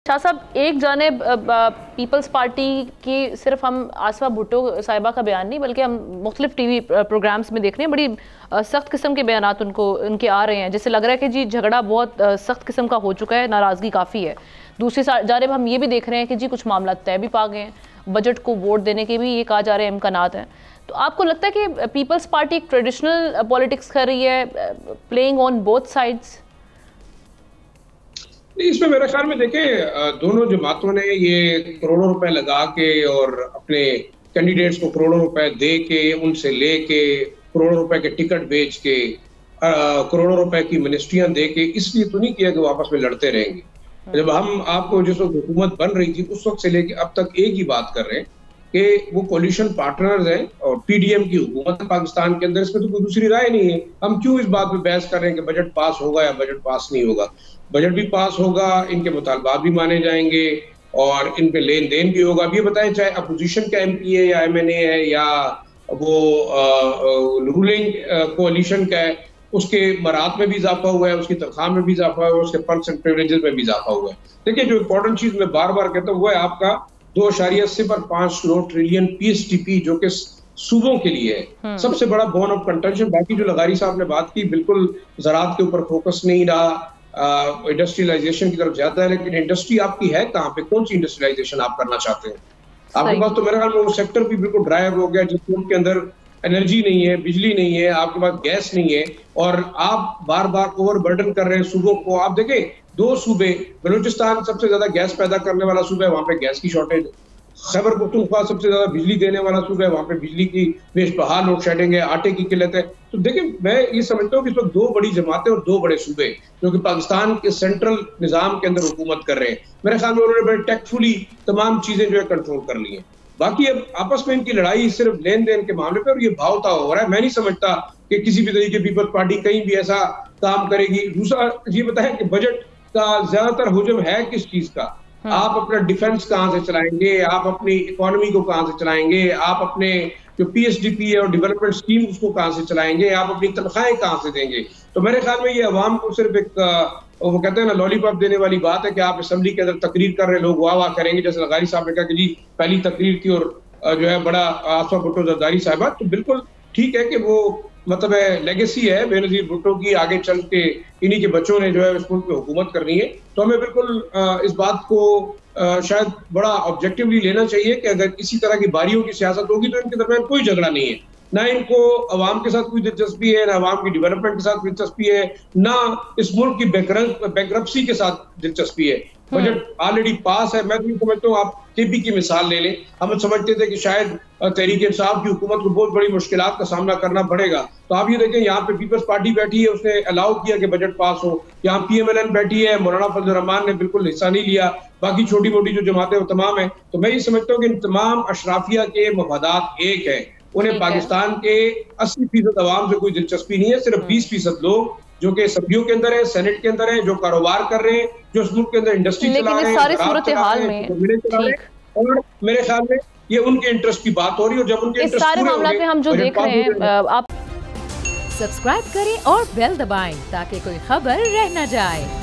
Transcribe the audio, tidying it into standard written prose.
शाह साहब, एक जानिब पीपल्स पार्टी की सिर्फ हम आसफा भुट्टो साहिबा का बयान नहीं बल्कि हम मुख्तलिफ टीवी प्रोग्राम्स में देख रहे हैं, बड़ी सख्त किस्म के बयान उनके आ रहे हैं, जिससे लग रहा है कि जी झगड़ा बहुत सख्त किस्म का हो चुका है, नाराज़गी काफ़ी है। दूसरी जानिब हम ये भी देख रहे हैं कि जी कुछ मामला तय भी पा गए हैं, बजट को वोट देने के भी ये कहा जा रहे हैं इम्कानात हैं। तो आपको लगता है कि पीपल्स पार्टी एक ट्रेडिशनल पॉलिटिक्स कर रही है, प्लेइंग ऑन बोथ साइड्स? इसमें मेरे ख्याल में देखें, दोनों जमातों ने ये करोड़ों रुपए लगा के और अपने कैंडिडेट्स को करोड़ों रुपए दे के, उनसे लेके, करोड़ों रुपए के टिकट बेच के, करोड़ों रुपए की मिनिस्ट्रियां दे के इसलिए तो नहीं किया कि वो आपस में लड़ते रहेंगे। जब हम आपको जिस वक्त हुकूमत बन रही थी उस वक्त से लेके अब तक एक ही बात कर रहे हैं कि वो कोलिशन पार्टनर्स हैं और पीडीएम की हुकूमत है पाकिस्तान के अंदर, इसमें तो कोई दूसरी राय नहीं है। हम क्यों इस बात पे बहस कर रहे हैं कि बजट पास होगा या बजट पास नहीं होगा? बजट भी पास होगा, इनके मुतालबात भी माने जाएंगे और इन पे लेन देन भी होगा। अब ये बताएं, चाहे अपोजिशन का एमपी है या एमएनए है या वो रूलिंग कोalition का है, उसके मरात में भी इजाफा हुआ है, उसकी तनख्वाह में भी इजाफा हुआ है, उसके पर्क्स एंड प्रिविलेजेस में भी इजाफा हुआ है। देखिए, जो इंपॉर्टेंट चीज मैं बार बार कहता हूँ वो है आपका 2.05 ट्रिलियन पीएसटीपी जो कि सूबों के लिए है सबसे बड़ा बोन ऑफ कंटेंशन। बाकी जो लगारी साहब ने बात की, बिल्कुल ज़राअत के ऊपर फोकस नहीं रहा, इंडस्ट्रियलाइजेशन की तरफ ज्यादा है, लेकिन इंडस्ट्री आपकी है कहाँ पे? कौन सी इंडस्ट्रियलाइजेशन आप करना चाहते हैं? आपके पास तो मेरे ख्याल में वो सेक्टर भी बिल्कुल ड्राई हो गया जिसके उनके अंदर एनर्जी नहीं है, बिजली नहीं है, आपके पास गैस नहीं है और आप बार बार ओवरबर्डन कर रहे हैं सूबों को। आप देखें, 2 सूबे, बलूचिस्तान सबसे ज्यादा गैस पैदा करने वाला सूबा है, वहां पे गैस की शॉर्टेज। खैबर पख्तूनख्वा सबसे ज्यादा बिजली देने वाला सूबा है, वहां पे बिजली की बेशबहा लोड शेडिंग है, आटे की किल्लत है। तो देखिए, मैं ये समझता हूँ कि इस वक्त 2 बड़ी जमातें और 2 बड़े सूबे जो कि पाकिस्तान के सेंट्रल निजाम के अंदर हुकूमत कर रहे हैं, मेरे ख्याल में उन्होंने बड़े टेक्टफुली तमाम चीजें जो है कंट्रोल कर ली हैं। बाकी अब आपस में इनकी लड़ाई सिर्फ लेन देन के मामले पर, और ये भावता हो रहा है। मैं नहीं समझता कि किसी भी तरीके पीपल्स पार्टी कहीं भी ऐसा काम करेगी। दूसरा ये बताएं कि बजट का ज्यादातर हुजूम है किस चीज का? आप अपना डिफेंस कहां से चलाएंगे, आप अपनी इकोनॉमी को कहां से चलाएंगे, आप अपने जो पीएसडीपी है और डेवलपमेंट स्कीम उसको कहां से चलाएंगे, आप अपनी तनख्वाहें कहां से देंगे? तो मेरे ख्याल में ये अवाम को सिर्फ एक वो कहते हैं ना, लॉलीपॉप देने वाली बात है कि आप असेंबली के अंदर तकरीर कर रहे, लोग वाह वाह करेंगे, जैसे लगारी साहब ने कहा कि जी पहली तकरीर थी और जो है बड़ा आसफा भुट्टो जरदारी साहिबा। तो बिल्कुल ठीक है कि वो मतलब है लेगेसी है बेनजीर भुट्टो की, आगे चल के इन्हीं के बच्चों ने जो है इस मुल्क पे हुकूमत करनी है। तो हमें बिल्कुल इस बात को शायद बड़ा ऑब्जेक्टिवली लेना चाहिए कि अगर इसी तरह की बारियों की सियासत होगी तो इनके दरमियान कोई झगड़ा नहीं है, ना इनको अवाम के साथ कोई दिलचस्पी है, ना अवाम की डेवलपमेंट के साथ दिलचस्पी है, ना इस मुल्क की बैंकरप्सी के साथ दिलचस्पी है। बजट ऑलरेडी पास है। मैं तो समझता हूँ, आप केपी की मिसाल ले लें, हम समझते थे कि शायद तहरीक इंसाफ की हुकूमत को बहुत बड़ी मुश्किलात का सामना करना पड़ेगा। तो आप ये देखें, यहाँ पे पीपल्स पार्टी बैठी है, उसने अलाउ किया कि बजट पास हो। यहाँ पीएमएलएन बैठी है, मौलाना फजल रहमान ने बिल्कुल हिस्सा नहीं लिया, बाकी छोटी मोटी जो जमातें वो तमाम है। तो मैं ये समझता हूँ कि इन तमाम अशराफिया के मफादात एक है, उन्हें पाकिस्तान के 80% अवाम से कोई दिलचस्पी नहीं है। सिर्फ 20% लोग जो कि सभ्यों के अंदर है, सेनेट के अंदर है, जो कारोबार कर रहे हैं, जो इस मुल्क के अंदर इंडस्ट्री चला रहे हैं, और मेरे ख्याल में ये उनके इंटरेस्ट की बात हो रही है। और जब उनके इंटरेस्ट सारे मामला पे हम जो देख रहे हैं, आप सब्सक्राइब करें और बेल दबाएं ताकि कोई खबर रह न जाए।